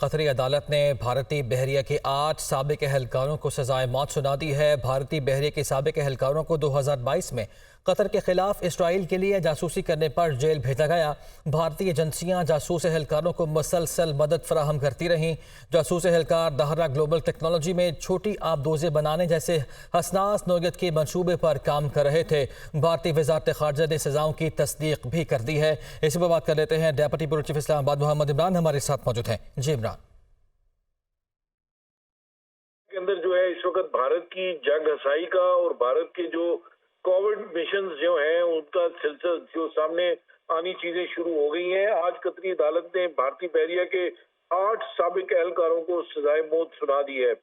कतरी अदालत ने भारतीय बहरिया के 8 साबिक एहलकारों को सजाए मौत सुना दी है। भारतीय बहरिया के साबिक एहलकारों को 2022 में कतर के खिलाफ इसराइल के लिए जासूसी करने पर जेल भेजा गया। भारतीय एजेंसियां जासूस एहलकारों को मुसलसल मदद फराहम करती रहीं। जासूस एहलकार दहरा ग्लोबल टेक्नोलॉजी में छोटी आबदोजें बनाने जैसे हसनास नौयत के मंसूबे पर काम कर रहे थे। भारतीय वजारत खारजा ने सजाओं की तस्दीक भी कर दी है। इसी पर बात कर लेते हैं। Deputy bureau chief Islamabad Mohammad Imran हमारे साथ मौजूद हैं। जी इमरान, के अंदर जो है इस वक्त भारत की जंग हसाई का और भारत के जो कोविड मिशन जो हैं उनका सिलसिला जो सामने आनी चीजें शुरू हो गई हैं। आज कतरी अदालत ने भारतीय बहरिया के 8 साबिक एहलकारों को सजाए मौत सुना दी है।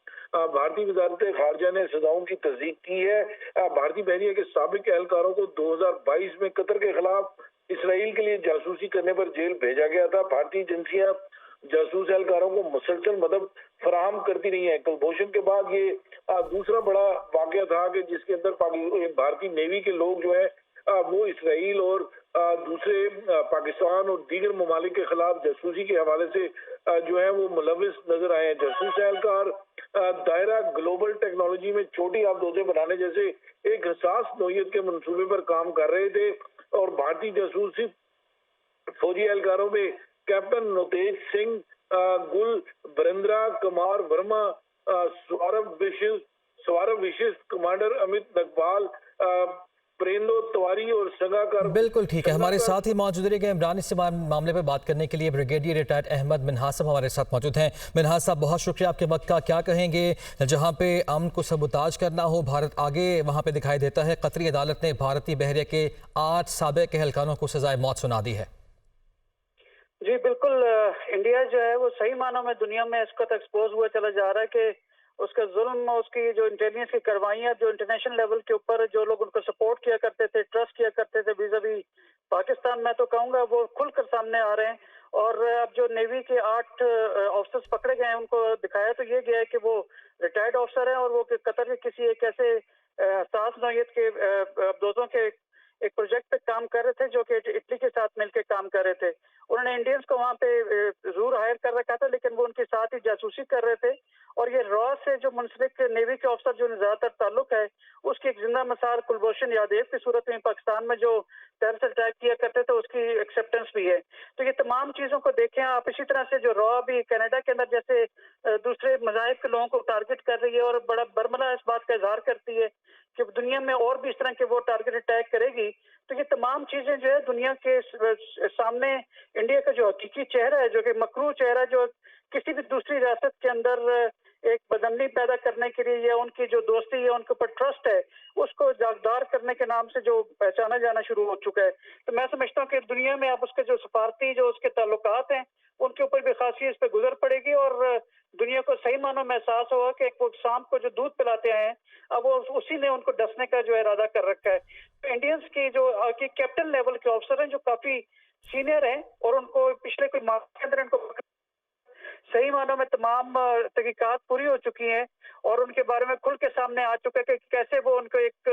भारतीय वजारत खारजा ने सजाओं की तस्दीक की है। भारतीय बहरिया के साबिक एहलकारों को 2022 में कतर के खिलाफ इसराइल के लिए जासूसी करने पर जेल भेजा गया था। भारतीय एजेंसियां जासूस एहलकारों को मुसलसल मदद फराहम करती रही है। कुलभूषण के बाद ये दूसरा बड़ा वाकया था कि जिसके अंदर भारतीय नेवी के लोग जो है वो इसराइल और दूसरे पाकिस्तान और दीगर ममालिक के खिलाफ जासूसी के हवाले से जो है वो मुलविस नजर आए हैं। जासूस एहलकार दायरा ग्लोबल टेक्नोलॉजी में छोटी आबदोजें बनाने जैसे एक हसास नौयत के मंसूबे पर काम कर रहे थे और भारतीय जासूसी फौजी एहलकारों में कैप्टन नोतेज सिंह, गुल बरिंद्रा, कुमार वर्मा, सौरभ विशिष्ट, कमांडर अमित नकवाल, प्रेंदो तिवारी और संगाकर। बिल्कुल ठीक है। हमारे साथ ही मौजूद रहिएगा इमरान। इस मामले पर बात करने के लिए ब्रिगेडियर रिटायर्ड अहमद मिन्हाज साहब हमारे साथ मौजूद हैं। मिन्हाज साहब, बहुत शुक्रिया आपके वक्त का। क्या कहेंगे, जहां पे अमन को सबूताज करना हो, भारत आगे वहां पे दिखाई देता है। कतरी अदालत ने भारतीय बहरिया के 8 साबिक एहलकारों को सजाए मौत सुना दी है। जी बिल्कुल, इंडिया जो है वो सही मानों में दुनिया में इसको तो एक्सपोज हुआ चला जा रहा है कि उसका जुल्म, उसकी जो इंटेलिजेंस की कार्रवाइयां जो इंटरनेशनल लेवल के ऊपर जो लोग उनको सपोर्ट किया करते थे, ट्रस्ट किया करते थे vis-a-vis पाकिस्तान, मैं तो कहूंगा वो खुलकर सामने आ रहे हैं। और अब जो नेवी के 8 ऑफिसर्स पकड़े गए हैं उनको दिखाया तो ये गया है कि वो रिटायर्ड ऑफिसर हैं और वो कतर के किसी एक ऐसे हसास नौयत के अफदोजों के एक प्रोजेक्ट पे काम कर रहे थे जो कि इटली के साथ मिलकर काम कर रहे थे। उन्होंने इंडियंस को वहां पे जरूर हायर कर रखा था, लेकिन वो उनके साथ ही जासूसी कर रहे थे। और ये रॉ से जो मुंसलिक नेवी के ऑफिसर जो ज्यादातर ताल्लुक है उसकी एक जिंदा मिसाल कुलभूषण यादव की सूरत में पाकिस्तान में जो टेररिस्ट अटैक किया करते थे उसकी एक्सेप्टेंस भी है। तो ये तमाम चीजों को देखें आप। इसी तरह से जो रॉ भी कनाडा के अंदर जैसे दूसरे मज़ाहिब के लोगों को टारगेट कर रही है और बड़ा बर्मला इस बात का इजहार करती है कि दुनिया में और भी इस तरह के वो टारगेट अटैक करेगी। तो ये तमाम चीजें जो है दुनिया के सामने इंडिया का जो हकीकी चेहरा है, जो कि मकरू चेहरा, जो किसी भी दूसरी रियासत के अंदर एक बदमनी पैदा करने के लिए या उनकी जो दोस्ती है, उनके ऊपर ट्रस्ट है, उसको जागदार करने के नाम से जो पहचाना जाना शुरू हो चुका है। तो मैं समझता हूँ कि दुनिया में अब उसके जो सफारती जो उसके ताल्लुकात हैं उनके ऊपर भी खासी इस पर गुजर पड़ेगी और दुनिया को सही मानों में एहसास होगा कि वो सांप को जो दूध पिलाते हैं अब वो उसी ने उनको डसने का जो इरादा कर रखा है। तो इंडियंस की जो कैप्टन लेवल के ऑफिसर हैं जो काफी सीनियर हैं और उनको पिछले कोई माह के अंदर इनको सही मानों में तमाम तहकीकात पूरी हो चुकी हैं और उनके बारे में खुल के सामने आ चुका है कि कैसे वो उनको एक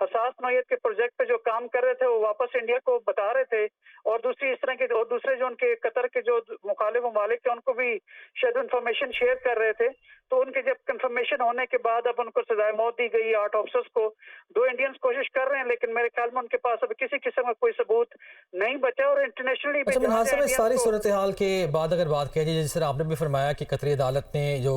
हसास नौयत के प्रोजेक्ट पे जो काम कर रहे थे वो वापस इंडिया को बता रहे थे। और दूसरी इस तरह के और दूसरे जो उनके कतर के जो मुखालिफ ममालिक थे उनको भी शायद इन्फॉर्मेशन शेयर कर रहे थे। तो उनके जब कंफर्मेशन होने के बाद अब उनको सजाए मौत दी गई 8 ऑफिसर्स को। 2 इंडियंस कोशिश कर रहे हैं लेकिन मेरे ख्याल में उनके पास अब किसी किस्म का कोई सबूत नहीं बचा। और इंटरनेशनली भी इस सारी सूरत हाल के बाद अगर बात की जाए, जिस तरह आपने भी फरमाया कि कतरी अदालत ने जो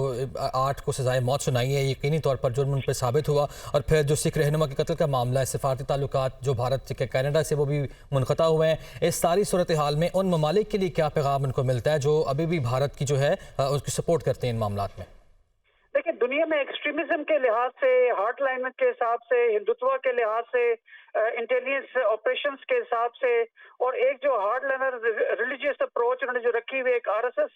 8 को सजाए मौत सुनाई है, यकीनी तौर पर जुर्म उन पर साबित हुआ। और फिर जो सिख रहनुमा के कत्ल का मामला है, सिफारती ताल्लुकात जो भारत के कनाडा से वो भी मुनक़ता हुए हैं। इस सारी सूरत हाल में उन ममालिक के लिए क्या पैगाम उनको मिलता है जो अभी भी भारत की जो है उसकी सपोर्ट करते हैं इन मामला में? देखिए, दुनिया में एक्सट्रीमिज्म के लिहाज से, हार्ट लाइन के हिसाब से, हिंदुत्व के लिहाज से, इंटेलिजेंस ऑपरेशंस के हिसाब से और एक जो हार्ड लाइनर रिलीजियस अप्रोच उन्होंने जो रखी हुई एक आरएसएस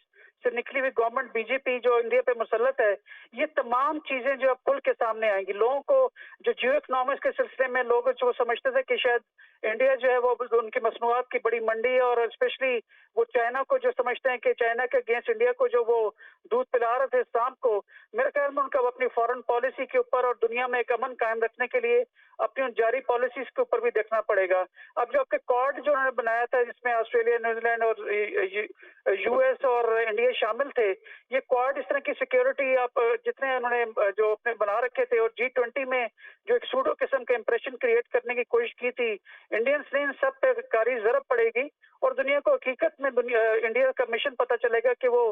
से निकली हुई गवर्नमेंट बीजेपी जो इंडिया पे मुसल्लत है, ये तमाम चीजें जो अब खुल के सामने आएंगी। लोगों को जो जियो इकोनॉमिक्स के सिलसिले में लोग जो समझते थे कि शायद इंडिया जो है वो उनकी मसनूआत की बड़ी मंडी है और स्पेशली वो चाइना को जो समझते हैं कि चाइना के अगेंस्ट इंडिया को जो वो दूध पिला रहे थे सांप को, मेरे ख्याल में उनका अपनी फॉरेन पॉलिसी के ऊपर और दुनिया में एक अमन कायम रखने के लिए अपनी उन जारी पॉलिसीज के ऊपर भी देखना पड़ेगा। अब जो आपके क्वाड जो उन्होंने बनाया था, जिसमें ऑस्ट्रेलिया, न्यूजीलैंड और यूएस और इंडिया शामिल थे, ये क्वाड इस तरह की सिक्योरिटी आप जितने उन्होंने जो अपने बना रखे थे, और G20 में जो एक सूडो किस्म का इंप्रेशन क्रिएट करने की कोशिश की थी, इंडियंस ने इन सब पे कारी जरूरत पड़ेगी और दुनिया को हकीकत में इंडिया का मिशन पता चलेगा कि वो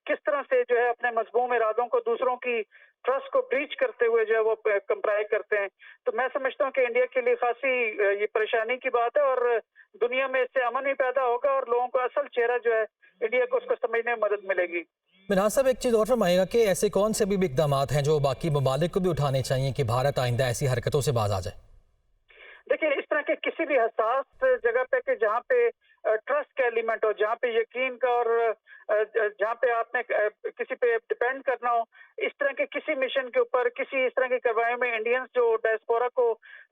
किस तरह से जो है अपने मजबूम इरादों को दूसरों की ट्रस्ट को ब्रीच करते हुए जो है वो कंप्लाई करते हैं। तो मैं समझता हूँ कि इंडिया के लिए खासी ये परेशानी की बात है और दुनिया में इससे अमन भी पैदा होगा और लोगों को असल चेहरा जो है इंडिया को उसको समझने में मदद मिलेगी। मिनहाज साहब, एक चीज़ और फरमाइएगा कि ऐसे कौन से भी इकदाम हैं जो बाकी ममालिक को भी उठाने चाहिए कि भारत आइंदा ऐसी हरकतों से बाज आ जाए? देखिए, इस तरह के किसी भी हसास जगह पे कि जहाँ पे ट्रस्ट का एलिमेंट हो, जहाँ पे यकीन का और जहाँ पे आपने किसी पे डिपेंड करना हो, इस तरह के किसी मिशन के ऊपर किसी इस तरह की कार्रवाई में इंडियंस जो डायस्पोरा को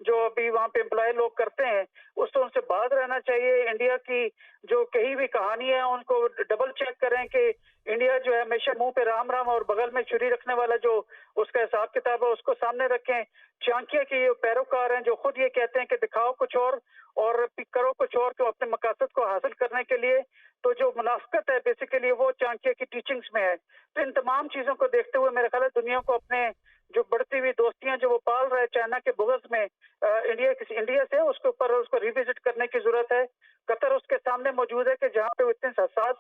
जो अभी वहाँ पे एम्प्लॉय लोग करते हैं उससे उनसे बात रहना चाहिए। इंडिया की जो कही हुई कहानी है उनको डबल चेक करें कि इंडिया जो है हमेशा मुंह पे राम राम और बगल में छुरी रखने वाला जो उसका हिसाब किताब है उसको सामने रखें। चाणक्य के ये पैरोकार हैं जो खुद ये कहते हैं कि दिखाओ कुछ और करो कुछ और, तो अपने मकासद को हासिल करने के लिए तो जो मुनाफिकत है बेसिकली वो चाणक्य की टीचिंग्स में है। तो इन तमाम चीजों को देखते हुए मेरा ख्याल है दुनिया को अपने जो बढ़ती हुई दोस्तियां जो वो पाल रहा है चाइना के बुग़्ज़ में इंडिया से उसके ऊपर उसको रिविजिट करने की जरूरत है। कतर उसके सामने मौजूद है कि जहाँ पे इतने हसास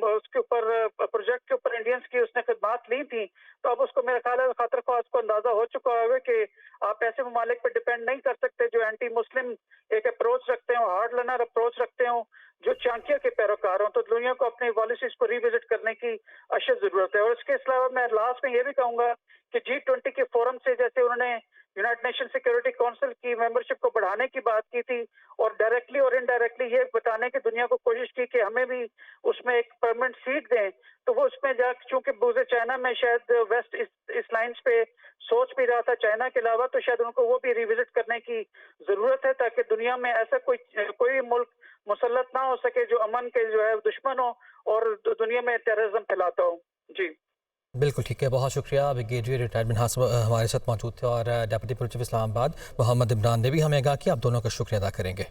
उसके ऊपर प्रोजेक्ट के ऊपर इंडियंस की उसने खिदमात ली थी, तो अब उसको मेरा ख्याल है खतर ख्वाह को अंदाजा हो चुका है कि आप ऐसे ममालिक पर डिपेंड नहीं कर सकते जो एंटी मुस्लिम एक अप्रोच रखते हो, हार्ड लर्नर अप्रोच रखते हो, जो चाणक्य के पैरोकार हों। तो दुनिया को अपनी पॉलिसीज को रिविजिट करने की अशद जरूरत है। और इसके अलावा मैं लास्ट में ये भी कहूंगा कि G20 के फोरम से जैसे उन्होंने यूनाइटेड नेशन सिक्योरिटी काउंसिल की मेंबरशिप को बढ़ाने की बात की थी और डायरेक्टली और इनडायरेक्टली ये बताने की दुनिया को कोशिश की कि हमें भी उसमें एक परमानेंट सीट दें, तो वो उसमें जा चूंकि बुज़े चाइना में शायद वेस्ट इस लाइन्स पे सोच भी रहा था चाइना के अलावा, तो शायद उनको वो भी रिविजिट करने की जरूरत है ताकि दुनिया में ऐसा कोई मुल्क मुसल्लत ना हो सके जो अमन के जो है दुश्मन हो और दुनिया में टेररिज्म फैलाता हो। जी बिल्कुल ठीक है, बहुत शुक्रिया। ब्रिगेडियर रिटायर्ड मिनहाज हमारे साथ मौजूद थे और deputy police chief Islamabad Mohammad Imran ने भी हमें कहा कि आप दोनों का शुक्रिया अदा करेंगे।